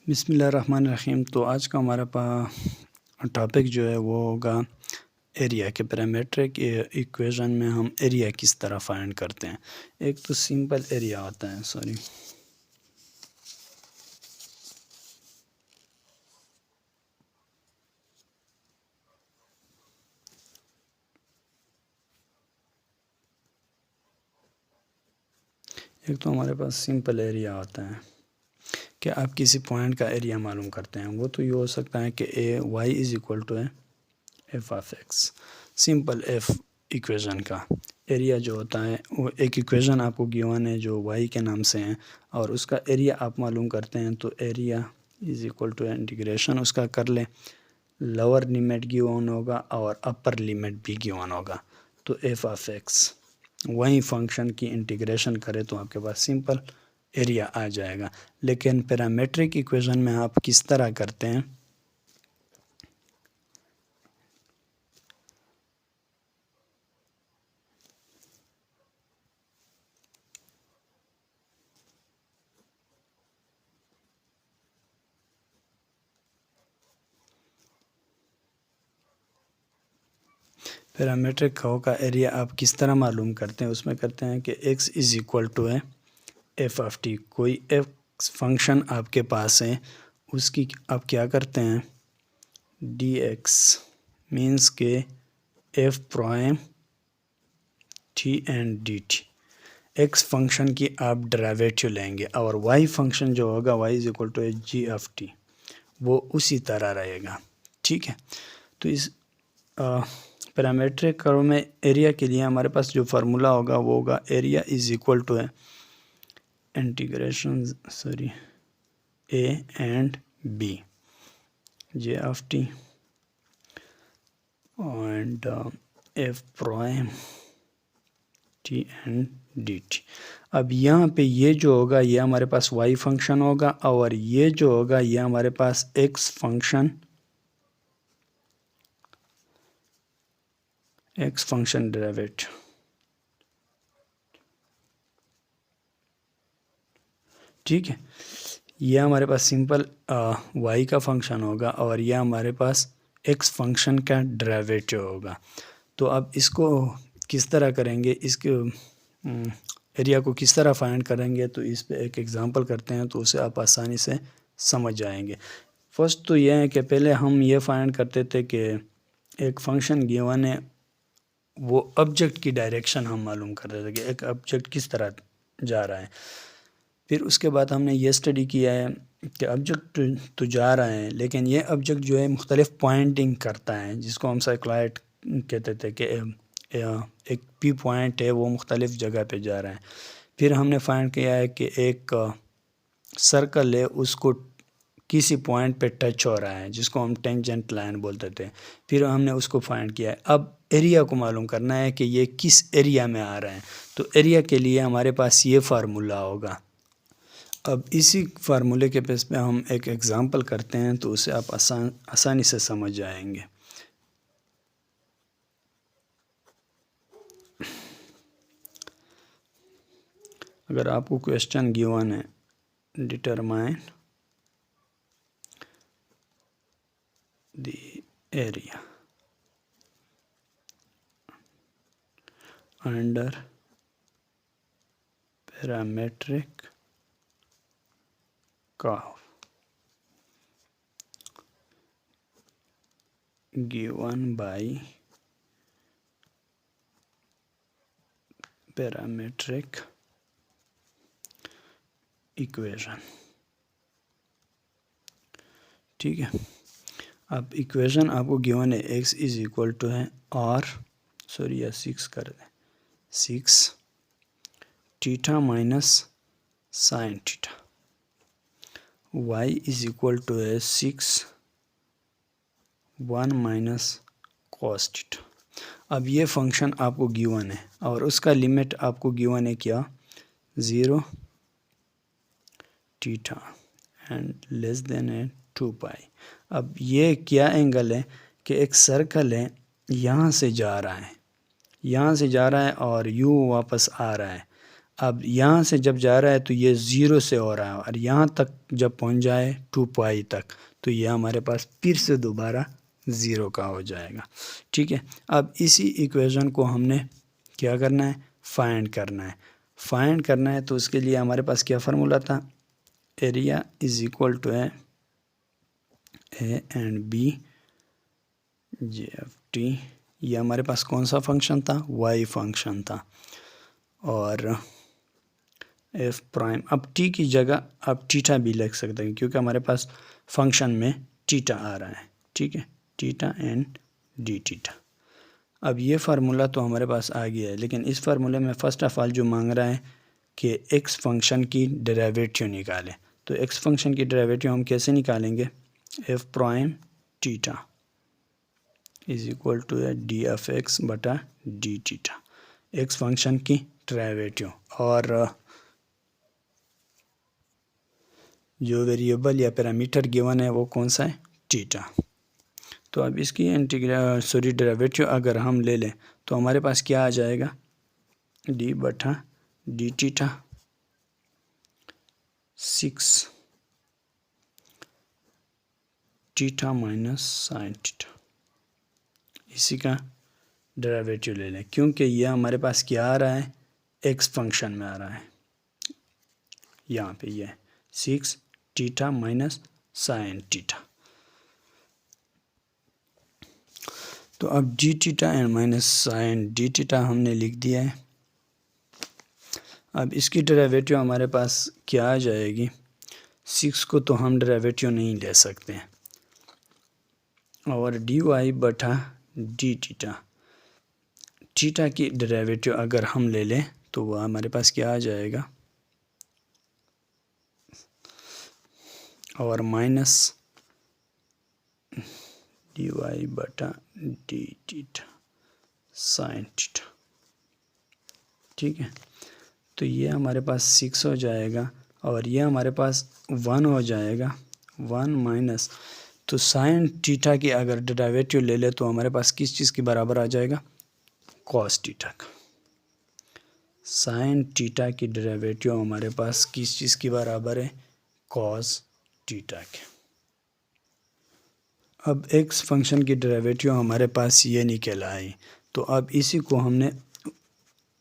बिस्मिल्लाहिर्रहमानिर्रहीम। तो आज का हमारा टॉपिक जो है वो होगा एरिया के पैरामीट्रिक इक्वेशन में हम एरिया किस तरह फाइंड करते हैं। एक तो सिंपल एरिया होता है, एक तो हमारे पास सिंपल एरिया होता है कि आप किसी पॉइंट का एरिया मालूम करते हैं। वो तो ये हो सकता है कि a Y is equal to F of X. Simple F equation का एरिया जो होता है वो एक इक्वेशन आपको गिवन है जो वाई के नाम से है और उसका एरिया आप मालूम करते हैं। तो area is equal to integration उसका कर लें, लोअर लिमिट गिवन होगा और अपर लिमिट भी गिवन होगा। तो एफ ऑफ एक्स वही फंक्शन की इंटीग्रेशन करें तो आपके पास सिंपल एरिया आ जाएगा। लेकिन पैरामीट्रिक इक्वेशन में आप किस तरह करते हैं, पैरामीट्रिक कर्व का एरिया आप किस तरह मालूम करते हैं। उसमें करते हैं कि x इज़ इक्वल टू है एफ ऑफ टी। कोई एक्स फंक्शन आपके पास है, उसकी आप क्या करते हैं, डी एक्स मीन्स के f prime t and d t. X function की आप डेरिवेटिव लेंगे और वाई फंक्शन जो होगा y is equal to g of t, वो उसी तरह रहेगा। ठीक है। तो इस पैरामीट्रिक कर्व में एरिया के लिए हमारे पास जो फार्मूला होगा वो होगा एरिया इज इक्वल टू है integration a and b j of t and f prime t and d t. अब यहाँ पे ये जो होगा ये हमारे पास वाई फंक्शन होगा और ये जो होगा ये हमारे पास एक्स फंक्शन डेरिवेटिव। ठीक है। ये हमारे पास सिंपल वाई का फंक्शन होगा और यह हमारे पास एक्स फंक्शन का डेरिवेटिव होगा। तो अब इसको किस तरह करेंगे, इसके एरिया को किस तरह फाइंड करेंगे, तो इस पे एक एग्जांपल करते हैं तो उसे आप आसानी से समझ जाएंगे। फर्स्ट तो यह है कि पहले हम ये फाइंड करते थे कि एक फंक्शन गिवन है, वो ऑब्जेक्ट की डायरेक्शन हम मालूम करते थे कि एक ऑब्जेक्ट किस तरह जा रहा है। फिर उसके बाद हमने ये स्टडी किया है कि ऑब्जेक्ट तो जा रहा है लेकिन ये ऑब्जेक्ट जो है मुख्तलिफ पॉइंटिंग करता है, जिसको हम साइक्लॉइड कहते थे कि एक पी पॉइंट है वो मुख्तलिफ जगह पे जा रहा है। फिर हमने फाइंड किया है कि एक सर्कल है उसको किसी पॉइंट पे टच हो रहा है जिसको हम टेंजेंट लाइन बोलते थे। फिर हमने उसको फाइंड किया है। अब एरिया को मालूम करना है कि ये किस एरिया में आ रहा है। तो एरिया के लिए हमारे पास ये फार्मूला होगा। अब इसी फार्मूले के बेस पे हम एक एग्जांपल करते हैं तो उसे आप आसानी से समझ जाएंगे। अगर आपको क्वेश्चन गिवन है, determine the area under parametric curve given by parametric equation. ठीक है। अब इक्वेशन आपको गिवन है x इज इक्वल टू है और या 6 कर दें, 6 theta minus sine theta, y is equal to है 6 1 माइनस कॉस थीटा। अब ये फंक्शन आपको गिवन है और उसका लिमिट आपको गिवन है क्या, 0 थीटा एंड लेस देन है 2 पाई। अब ये क्या एंगल है कि एक सर्कल है, यहाँ से जा रहा है और यू वापस आ रहा है अब यहाँ से जब जा रहा है तो ये 0 से हो रहा है और यहाँ तक जब पहुँच जाए 2 पाई तक तो ये हमारे पास फिर से दोबारा 0 का हो जाएगा। ठीक है, अब इसी इक्वेशन को हमने क्या करना है, फाइंड करना है। फाइंड करना है तो उसके लिए हमारे पास क्या फार्मूला था, area is equal to a and b JFT। ये हमारे पास कौन सा फंक्शन था, y फंक्शन था। और f प्राइम, अब t की जगह आप थीटा भी लिख सकते हैं क्योंकि हमारे पास फंक्शन में थीटा आ रहा है। ठीक है, थीटा एंड डी थीटा। अब ये फार्मूला तो हमारे पास आ गया है, लेकिन इस फार्मूले में फ़र्स्ट ऑफ ऑल जो मांग रहा है कि x फंक्शन की डेरिवेटिव निकालें। तो x फंक्शन की डेरिवेटिव हम कैसे निकालेंगे, f prime theta is equal to d f x बटा डी थीटा, एक्स फंक्शन की डेरिवेटिव। और जो वेरिएबल या पैरामीटर गिवन है वो कौन सा है, थीटा। तो अब इसकी डेरिवेटिव अगर हम ले लें तो हमारे पास क्या आ जाएगा, डी बटा d theta 6 theta minus sine theta, इसी का डेरिवेटिव ले लें क्योंकि ये हमारे पास क्या आ रहा है, एक्स फंक्शन में आ रहा है। यहाँ पे ये 6 थीटा माइनस साइन थीटा। तो अब d theta and minus sine d theta हमने लिख दिया है। अब इसकी डेरिवेटिव हमारे पास क्या आ जाएगी, 6 को तो हम डेरिवेटिव नहीं ले सकते हैं, और डी वाई बटा डी थीटा, थीटा की डेरिवेटिव अगर हम ले लें तो वह हमारे पास क्या आ जाएगा, और माइनस डी वाई बटा डी थीटा साइन थीटा। ठीक है, तो ये हमारे पास 6 हो जाएगा और ये हमारे पास 1 हो जाएगा, 1 माइनस, तो साइन थीटा की अगर डेरिवेटिव ले ले तो हमारे पास किस चीज़ के बराबर आ जाएगा, कॉस थीटा का। साइन थीटा की डेरिवेटिव हमारे पास किस चीज़ के बराबर है, कॉस थीटा के। अब एक्स फंक्शन की डेरिवेटिव हमारे पास ये निकल आई, तो अब इसी को हमने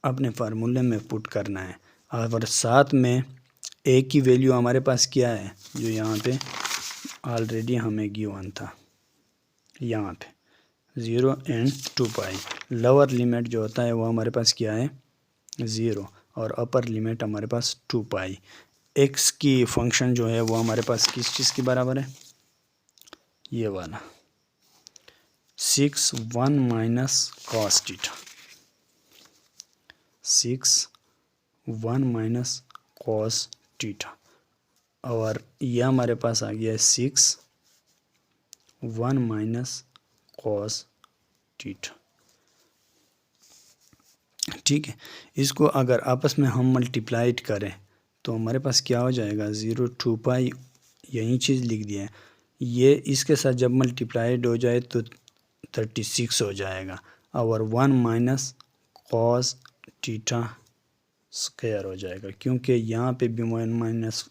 अपने फार्मूले में पुट करना है। और साथ में ए की वैल्यू हमारे पास क्या है, जो यहाँ पे ऑलरेडी हमें गिवन था, यहाँ पे 0 एंड 2 पाई। लोअर लिमिट जो होता है वो हमारे पास क्या है, 0, और अपर लिमिट हमारे पास 2 पाई। एक्स की फंक्शन जो है वो हमारे पास किस चीज़ के बराबर है, ये वाला 6 1 minus cos theta, 6 1 minus cos theta, और यह हमारे पास आ गया है 6 1 माइनस कॉस थीटा। ठीक है, इसको अगर आपस में हम मल्टीप्लाइड करें तो हमारे पास क्या हो जाएगा, 0 2 पाई, यही चीज़ लिख दिया है। ये इसके साथ जब मल्टीप्लाइड हो जाए तो 36 हो जाएगा, और 1 माइनस कॉस थीटा स्क्वायर हो जाएगा, क्योंकि यहाँ पे भी 1 माइनस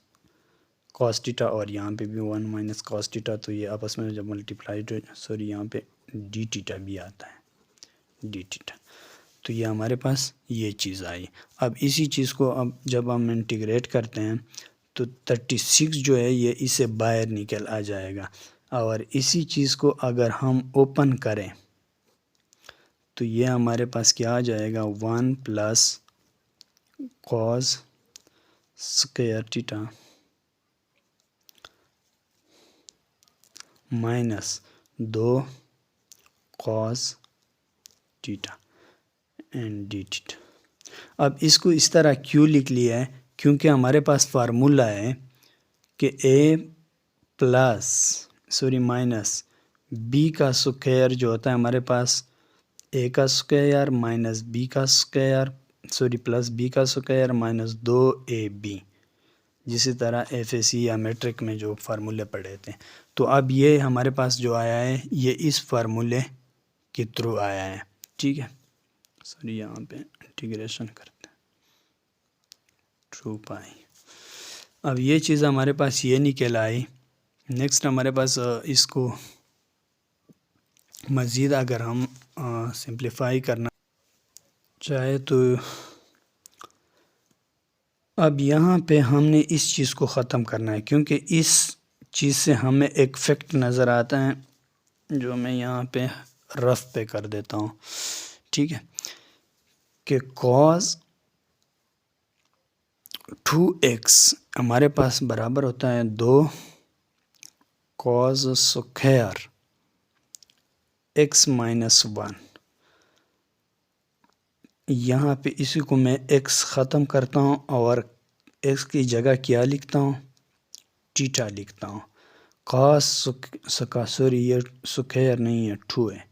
कॉस थीटा और यहाँ पे भी 1 माइनस कॉस थीटा, तो ये आपस में जब मल्टीप्लाइड हो, सॉरी यहाँ पे डी थीटा भी आता है, डी थीटा। तो ये हमारे पास ये चीज़ आई। अब इसी चीज़ को अब जब हम इंटीग्रेट करते हैं तो 36 जो है ये इसे बाहर निकल आ जाएगा, और इसी चीज़ को अगर हम ओपन करें तो ये हमारे पास क्या आ जाएगा, 1 plus cos square theta minus 2 cos theta and D theta. अब इसको इस तरह क्यों लिख लिया है, क्योंकि हमारे पास फार्मूला है कि ए प्लस माइनस बी का स्क्वायर जो होता है हमारे पास, ए का स्क्वायर माइनस बी का स्क्वायर, प्लस बी का स्क्वायर माइनस 2ab, जिसी तरह एफएसी या मैट्रिक में जो फार्मूले पढ़े थे। तो अब ये हमारे पास जो आया है ये इस फार्मूले के थ्रू आया है। ठीक है, यहाँ पे इंटीग्रेशन करते हैं। 2 पाई। अब ये चीज़ हमारे पास ये निकल आई। नेक्स्ट हमारे पास इसको मज़ीद अगर हम सिंप्लीफाई करना चाहे तो अब यहाँ पे हमने इस चीज़ को ख़त्म करना है, क्योंकि इस चीज़ से हमें एक फैक्ट नज़र आता है जो मैं यहाँ पे रफ पे कर देता हूँ, ठीक है, कि cos 2x हमारे पास बराबर होता है 2 cos स्क्वायर x माइनस 1। यहाँ पे इसी को मैं x ख़त्म करता हूँ और x की जगह क्या लिखता हूँ, थीटा लिखता हूँ। cos सॉरी ये स्क्वायर नहीं है, 2 है।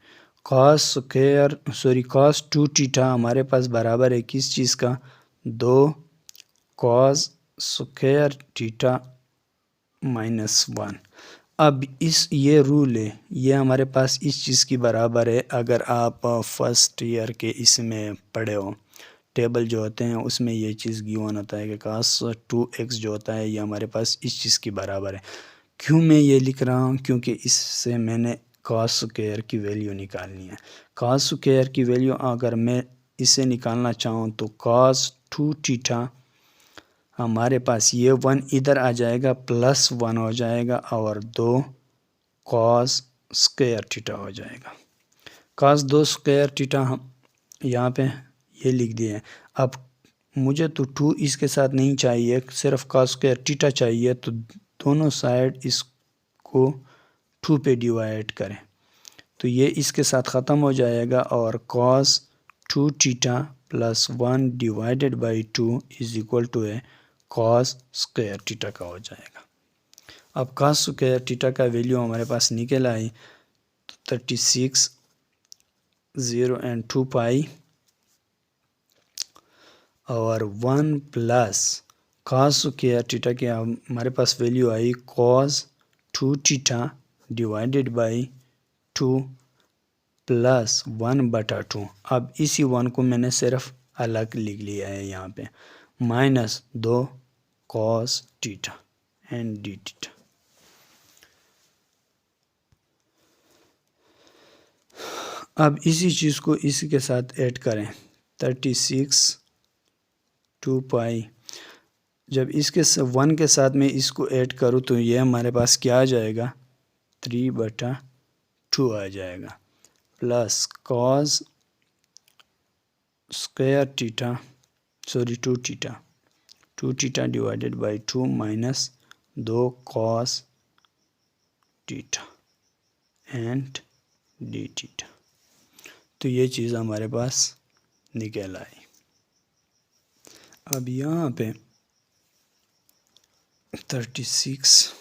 cos square sorry cos 2 theta हमारे पास बराबर है किस चीज़ का, 2 cos स्क्वायर थीटा माइनस 1। अब इस ये रूल है, ये हमारे पास इस चीज़ की बराबर है। अगर आप फर्स्ट ईयर के इसमें पढ़े हो, टेबल जो होते हैं उसमें ये चीज़ गिवन होता है कि cos 2x जो होता है ये हमारे पास इस चीज़ की बराबर है। क्यों मैं ये लिख रहा हूँ, क्योंकि इससे मैंने cos स्क्वायर की वैल्यू निकालनी है। cos स्क्वायर की वैल्यू अगर मैं इसे निकालना चाहूँ तो cos 2 थीटा हमारे पास ये 1 इधर आ जाएगा, प्लस 1 हो जाएगा और 2 cos स्क्वायर थीटा हो जाएगा। cos 2 स्क्वायर थीटा हम यहाँ पे ये लिख दिए। अब मुझे तो 2 इसके साथ नहीं चाहिए, सिर्फ cos स्क्वायर थीटा चाहिए, तो दोनों साइड इसको 2 पे डिवाइड करें तो ये इसके साथ ख़त्म हो जाएगा और cos 2 theta plus 1 divided by 2 is equal to है cos स्क्वायर थीटा का हो जाएगा। अब cos स्क्वायर थीटा का वैल्यू हमारे पास निकल आई 36 0 एंड 2 पाई और 1 प्लस cos स्क्वायर थीटा की हमारे पास वैल्यू आई cos 2 theta divided by 2 plus 1/2। अब इसी 1 को मैंने सिर्फ अलग लिख लिया है यहाँ पे, minus 2 cos theta and D theta. अब इसी चीज़ को इसी के साथ ऐड करें, 36 2 पाई। जब इसके 1 के साथ में इसको ऐड करूँ तो ये हमारे पास क्या आ जाएगा, 3/2 आ जाएगा, plus cos square theta sorry 2 theta divided by 2 minus 2 cos theta and D theta. तो ये चीज़ हमारे पास निकल आई। अब यहाँ पे 36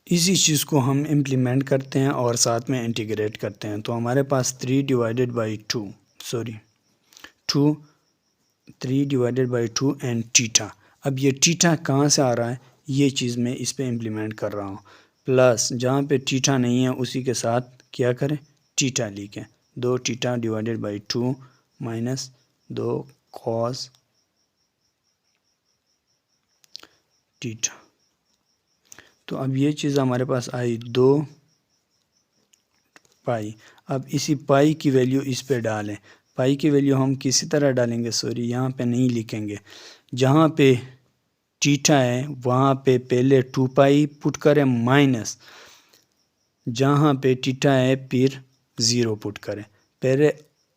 इसी चीज़ को हम इम्प्लीमेंट करते हैं और साथ में इंटीग्रेट करते हैं, तो हमारे पास 3 divided by 2 sorry 2 3 divided by 2 and theta. अब ये थीटा कहाँ से आ रहा है, ये चीज़ मैं इस पे इम्प्लीमेंट कर रहा हूँ। प्लस जहाँ पे थीटा नहीं है उसी के साथ क्या करें, थीटा लिखें, 2 theta divided by 2 minus 2 cos theta. तो अब ये चीज़ हमारे पास आई 2 पाई। अब इसी पाई की वैल्यू इस पे डालें। पाई की वैल्यू हम किसी तरह डालेंगे, सॉरी यहाँ पे नहीं लिखेंगे, जहाँ पे थीटा है वहाँ पे पहले 2 पाई पुट करें, माइनस जहाँ पे थीटा है फिर 0 पुट करें। पहले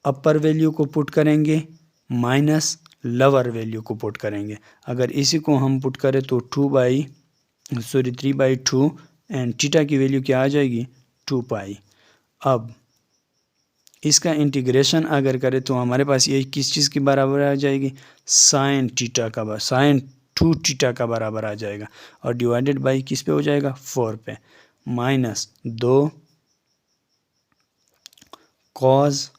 अपर वैल्यू को पुट करेंगे, माइनस लोअर वैल्यू को पुट करेंगे। अगर इसी को हम पुट करें तो 3/2 एंड थीटा की वैल्यू क्या आ जाएगी, 2 पाई। अब इसका इंटीग्रेशन अगर करें तो हमारे पास ये किस चीज़ की बराबर आ जाएगी, साइन 2 थीटा का बराबर आ जाएगा और डिवाइडेड बाई किस पे हो जाएगा, 4 पे, माइनस 2 cos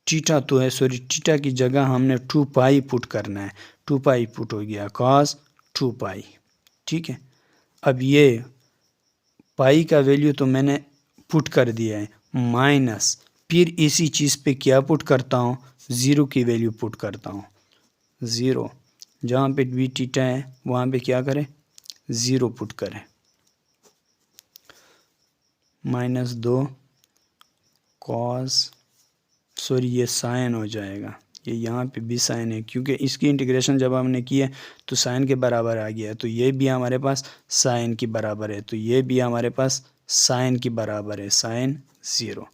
थीटा तो है, सॉरी थीटा की जगह हमने 2 पाई पुट करना है, 2 पाई पुट हो गया cos 2 पाई, ठीक है। अब ये पाई का वैल्यू तो मैंने पुट कर दिया है, माइनस फिर इसी चीज़ पे क्या पुट करता हूँ, 0 की वैल्यू पुट करता हूँ, ज़ीरो, जहाँ पे वी थीटा है वहाँ पे क्या करें, ज़ीरो पुट करें, -2 कॉस, सॉरी ये साइन हो जाएगा, ये यहाँ पे भी साइन है क्योंकि इसकी इंटीग्रेशन जब हमने की है तो साइन के बराबर आ गया है, तो ये भी हमारे पास साइन की बराबर है, तो ये भी हमारे पास साइन की बराबर है, साइन ज़ीरो।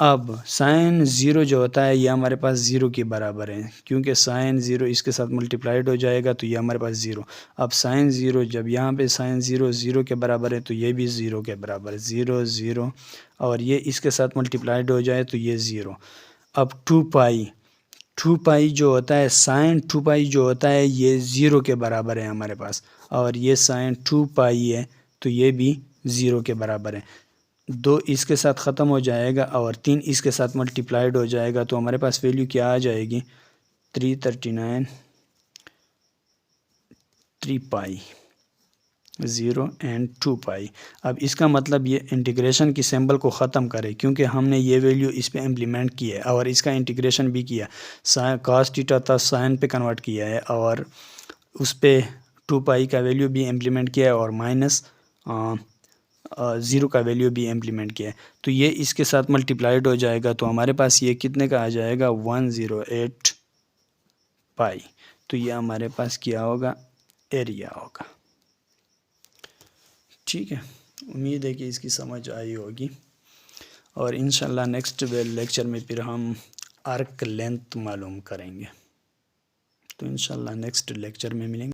अब साइन ज़ीरो जो होता है ये हमारे पास ज़ीरो के बराबर है क्योंकि साइन ज़ीरो इसके साथ मल्टीप्लाइड हो जाएगा तो ये हमारे पास ज़ीरो। अब साइन ज़ीरो जब यहाँ पे साइन ज़ीरो ज़ीरो के बराबर है तो ये भी ज़ीरो के बराबर है, ज़ीरो ज़ीरो, और ये इसके साथ मल्टीप्लाइड हो जाए तो ये ज़ीरो। अब 2 पाई जो होता है, साइन 2 पाई जो होता है ये ज़ीरो के बराबर है हमारे पास, और ये साइन 2 पाई है तो ये भी ज़ीरो के बराबर है। 2 इसके साथ ख़त्म हो जाएगा और 3 इसके साथ मल्टीप्लाइड हो जाएगा तो हमारे पास वैल्यू क्या आ जाएगी, 339 3 पाई 0 एंड 2 पाई। अब इसका मतलब ये इंटीग्रेशन की सिंबल को ख़त्म करे क्योंकि हमने ये वैल्यू इस पे इम्प्लीमेंट की है और इसका इंटीग्रेशन भी किया, साइन कॉस थीटा था साइन पे कन्वर्ट किया है और उस पे 2 पाई का वैल्यू भी इम्प्लीमेंट किया है और माइनस ज़ीरो का वैल्यू भी इम्प्लीमेंट किया है, तो ये इसके साथ मल्टीप्लाइड हो जाएगा तो हमारे पास ये कितने का आ जाएगा, 108 पाई। तो ये हमारे पास क्या होगा, एरिया होगा। ठीक है, उम्मीद है कि इसकी समझ आई होगी और इंशाल्लाह नेक्स्ट लेक्चर में फिर हम आर्क लेंथ मालूम करेंगे। तो इंशाल्लाह नेक्स्ट लेक्चर में मिलेंगे।